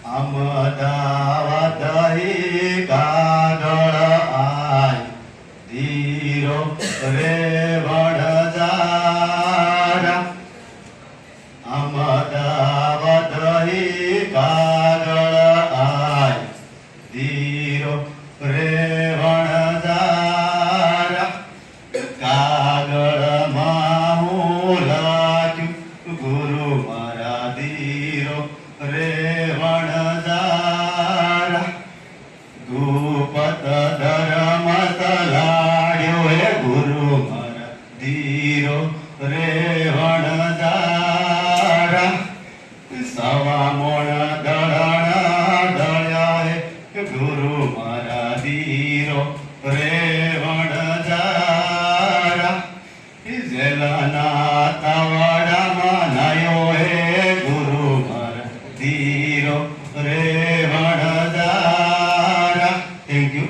અમદાવાદ કાગળ આય ધીરો રે વણજારા અમદાવાદ કાગળ આય ધીરો રે વણજારા કાગળમાં હું લાગ્યું ગુરુ મારા ધીરો રે વણજારા ગુપત ધર્મ તલાડ્યો હે ગુરુ મારા ધીરો રે વણજારા સવા મોણ દળણા દળ્યા હે ગુરુ મારા ધીરો રે વણજારા જેલના તવડામાં નાયો હે ગુરુ મારા ધીરો રે વણજારા. Thank you.